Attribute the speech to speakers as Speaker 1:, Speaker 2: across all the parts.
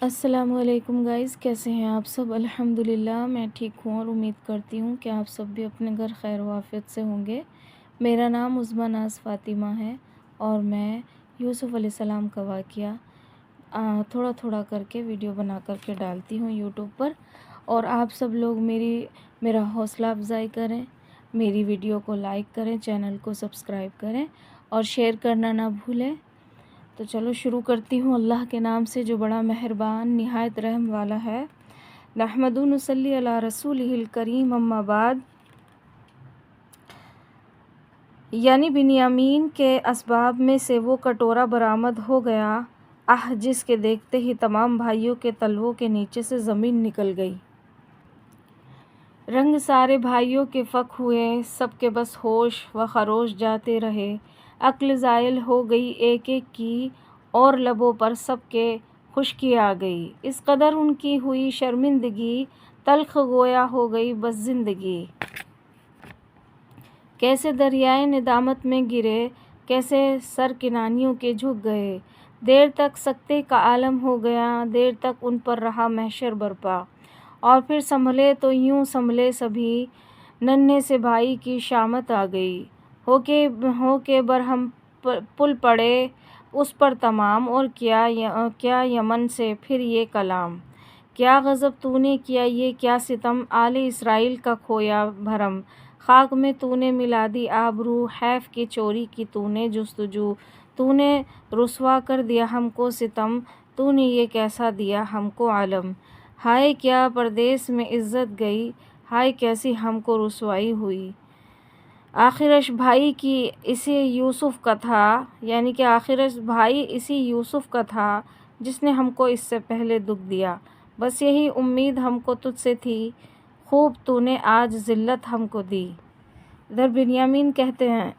Speaker 1: السلام علیکم گائز، کیسے ہیں آپ سب؟ الحمدللہ میں ٹھیک ہوں اور امید کرتی ہوں کہ آپ سب بھی اپنے گھر خیر و عافیت سے ہوں گے۔ میرا نام عظمیٰ ناز فاطمہ ہے اور میں یوسف علیہ السلام کا واقعہ تھوڑا تھوڑا کر کے ویڈیو بنا کر کے ڈالتی ہوں یوٹیوب پر، اور آپ سب لوگ میرا حوصلہ افزائی کریں، میری ویڈیو کو لائک کریں، چینل کو سبسکرائب کریں اور شیئر کرنا نہ بھولیں۔ تو چلو شروع کرتی ہوں اللہ کے نام سے جو بڑا مہربان نہایت رحم والا ہے۔ نحمدہ نصلی علی رسولہ الکریم، اما بعد۔ یعنی بنیامین کے اسباب میں سے وہ کٹورا برآمد ہو گیا، جس کے دیکھتے ہی تمام بھائیوں کے تلووں کے نیچے سے زمین نکل گئی۔ رنگ سارے بھائیوں کے فک ہوئے، سب کے بس ہوش و خروش جاتے رہے، عقل زائل ہو گئی ایک ایک کی، اور لبوں پر سب کے خشکی آ گئی۔ اس قدر ان کی ہوئی شرمندگی، تلخ گویا ہو گئی بس زندگی۔ کیسے دریائے ندامت میں گرے، کیسے سر کنانیوں کے جھک گئے، دیر تک سکتے کا عالم ہو گیا، دیر تک ان پر رہا محشر برپا، اور پھر سنبھلے تو یوں سنبھلے سبھی، ننھے سے بھائی کی شامت آ گئی، ہو کے برہم پل پڑے اس پر تمام، اور کیا یمن سے پھر یہ کلام، کیا غضب تو نے کیا یہ کیا ستم، آل اسرائیل کا کھویا بھرم، خاک میں تو نے ملا دی آبرو، حیف کی چوری کی تو نے جستجو، تو نے رسوا کر دیا ہم کو ستم، تو نے یہ کیسا دیا ہم کو عالم، ہائے کیا پردیس میں عزت گئی، ہائے کیسی ہم کو رسوائی ہوئی۔ آخرش بھائی کی اسی یوسف کا تھا، یعنی کہ آخرش بھائی اسی یوسف کا تھا جس نے ہم کو اس سے پہلے دکھ دیا، بس یہی امید ہم کو تجھ سے تھی، خوب تو نے آج ذلت ہم کو دی۔ ادھر بنیامین کہتے ہیں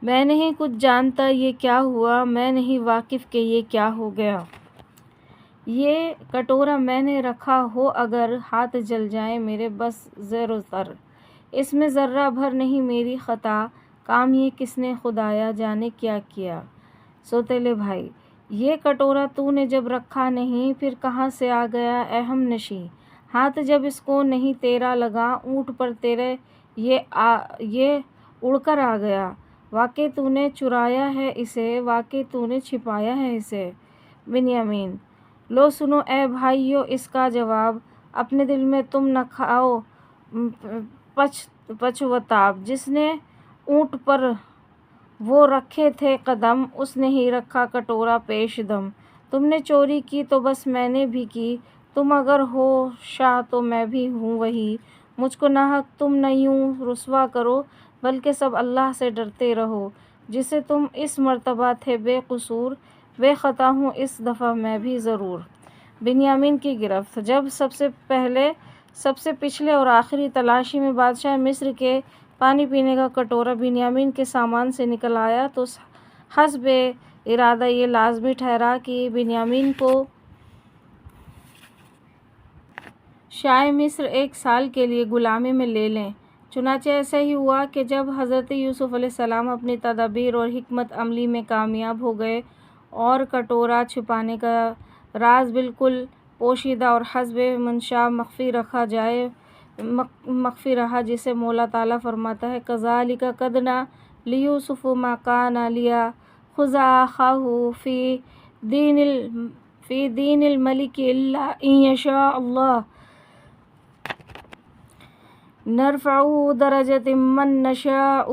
Speaker 1: میں نہیں کچھ جانتا یہ کیا ہوا، میں نہیں واقف کہ یہ کیا ہو گیا، یہ کٹورا میں نے رکھا ہو اگر، ہاتھ جل جائیں میرے بس زیر و زر، اس میں ذرہ بھر نہیں میری خطا، کام یہ کس نے خدایا جانے کیا کیا۔ سوتیلے بھائی، یہ کٹورا تو نے جب رکھا نہیں، پھر کہاں سے آ گیا اے ہم نشیں، ہاتھ جب اس کو نہیں تیرا لگا، اونٹ پر تیرے یہ اڑ کر آ گیا، واقعی تو نے چرایا ہے اسے، واقعی تو نے چھپایا ہے اسے۔ بنیامین، لو سنو اے بھائیو اس کا جواب، اپنے دل میں تم نہ کھاؤ پچھتاوا، جس نے اونٹ پر وہ رکھے تھے قدم، اس نے ہی رکھا کٹورا پیش دم، تم نے چوری کی تو بس میں نے بھی کی، تم اگر ہو شاہ تو میں بھی ہوں وہی، مجھ کو ناحق تم نہ یوں رسوا کرو، بلکہ سب اللہ سے ڈرتے رہو، جسے تم اس مرتبہ تھے بے قصور، بے خطا ہوں اس دفعہ میں بھی ضرور۔ بنیامین کی گرفت۔ جب سب سے پچھلے اور آخری تلاشی میں بادشاہ مصر کے پانی پینے کا کٹورا بنیامین کے سامان سے نکل آیا تو حسب ارادہ یہ لازمی ٹھہرا کہ بنیامین کو شاہ مصر 1 سال کے لیے غلامی میں لے لیں۔ چنانچہ ایسا ہی ہوا کہ جب حضرت یوسف علیہ السلام اپنی تدابیر اور حکمت عملی میں کامیاب ہو گئے اور کٹورا چھپانے کا راز بالکل پوشیدہ اور حسب منشاء مخفی رہا، جسے مولا تعالیٰ فرماتا ہے کذالک کدنا لیوسف ما کان لیأخذ اخاہ فی دین الملک الا ان یشاء اللہ نرفع درجات من نشاء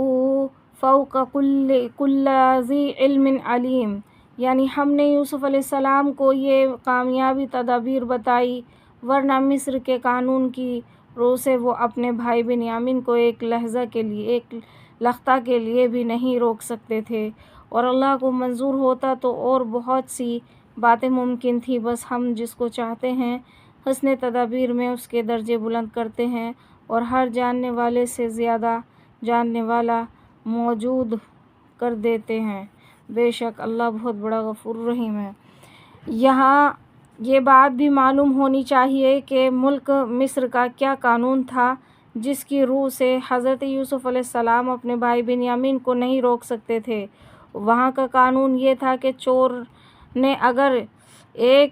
Speaker 1: فوق کل ذی علم علیم، یعنی ہم نے یوسف علیہ السلام کو یہ کامیابی تدابیر بتائی، ورنہ مصر کے قانون کی رو سے وہ اپنے بھائی بنیامین کو ایک لحظہ کے لیے، ایک لقطہ کے لیے بھی نہیں روک سکتے تھے، اور اللہ کو منظور ہوتا تو اور بہت سی باتیں ممکن تھیں، بس ہم جس کو چاہتے ہیں حسن تدابیر میں اس کے درجے بلند کرتے ہیں اور ہر جاننے والے سے زیادہ جاننے والا موجود کر دیتے ہیں، بے شک اللہ بہت بڑا غفور رحیم ہے۔ یہاں یہ بات بھی معلوم ہونی چاہیے کہ ملک مصر کا کیا قانون تھا جس کی روح سے حضرت یوسف علیہ السلام اپنے بھائی بنیامین کو نہیں روک سکتے تھے۔ وہاں کا قانون یہ تھا کہ چور نے اگر 1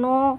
Speaker 1: 9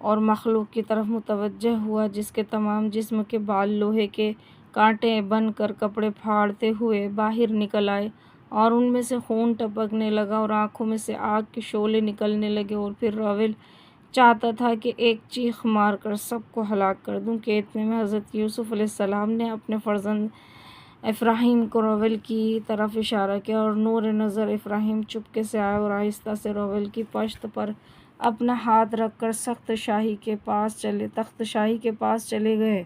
Speaker 1: اور مخلوق کی طرف متوجہ ہوا جس کے تمام جسم کے بال لوہے کے کانٹے بن کر کپڑے پھاڑتے ہوئے باہر نکل آئے اور ان میں سے خون ٹپکنے لگا اور آنکھوں میں سے آگ کے شعلے نکلنے لگے، اور پھر راول چاہتا تھا کہ ایک چیخ مار کر سب کو ہلاک کر دوں کہ اتنے میں حضرت یوسف علیہ السلام نے اپنے فرزند افراہیم کو راول کی طرف اشارہ کیا، اور نور نظر افراہیم چپکے سے آئے اور آہستہ سے راول کی پشت پر اپنا ہاتھ رکھ کر تخت شاہی کے پاس چلے گئے۔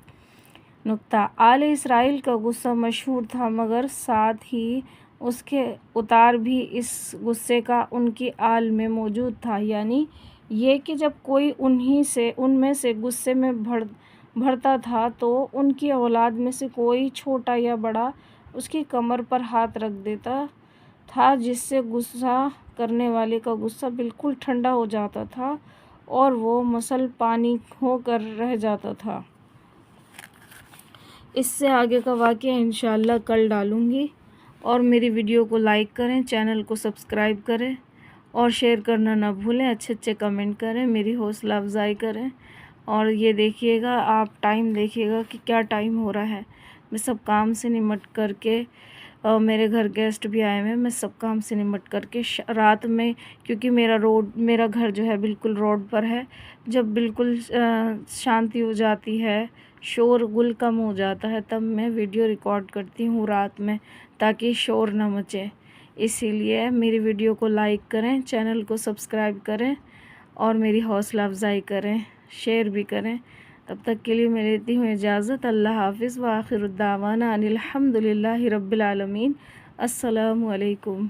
Speaker 1: نکتہ: آل اسرائیل کا غصہ مشہور تھا، مگر ساتھ ہی اس کے اتار بھی اس غصے کا ان کی آل میں موجود تھا، یعنی یہ کہ جب کوئی ان میں سے غصے میں بھرتا تھا تو ان کی اولاد میں سے کوئی چھوٹا یا بڑا اس کی کمر پر ہاتھ رکھ دیتا تھا، جس سے غصہ کرنے والے کا غصہ بالکل ٹھنڈا ہو جاتا تھا اور وہ مسل پانی ہو کر رہ جاتا تھا۔ اس سے آگے کا واقعہ انشاءاللہ کل ڈالوں گی، اور میری ویڈیو کو لائک کریں، چینل کو سبسکرائب کریں اور شیئر کرنا نہ بھولیں، اچھے کمنٹ کریں، میری حوصلہ افزائی کریں۔ اور یہ دیکھیے گا، آپ ٹائم دیکھیے گا کہ کیا ٹائم ہو رہا ہے۔ میں سب کام سے نمٹ کر کے، میرے گھر گیسٹ بھی آئے ہوئے، میں سب کام سے نمٹ کر کے رات میں، کیونکہ میرا گھر جو ہے بالکل روڈ پر ہے، جب بالکل شانتی ہو جاتی ہے، شور گل کم ہو جاتا ہے، تب میں ویڈیو ریکارڈ کرتی ہوں رات میں، تاکہ شور نہ مچے۔ اسی لیے میری ویڈیو کو لائک کریں، چینل کو سبسکرائب کریں اور میری حوصلہ افزائی کریں، شیئر بھی کریں۔ تب تک کے لیے میں لیتی ہوں اجازت۔ اللہ حافظ، وآخر الدعوانا ان الحمد للہ رب العالمین۔ السلام علیکم۔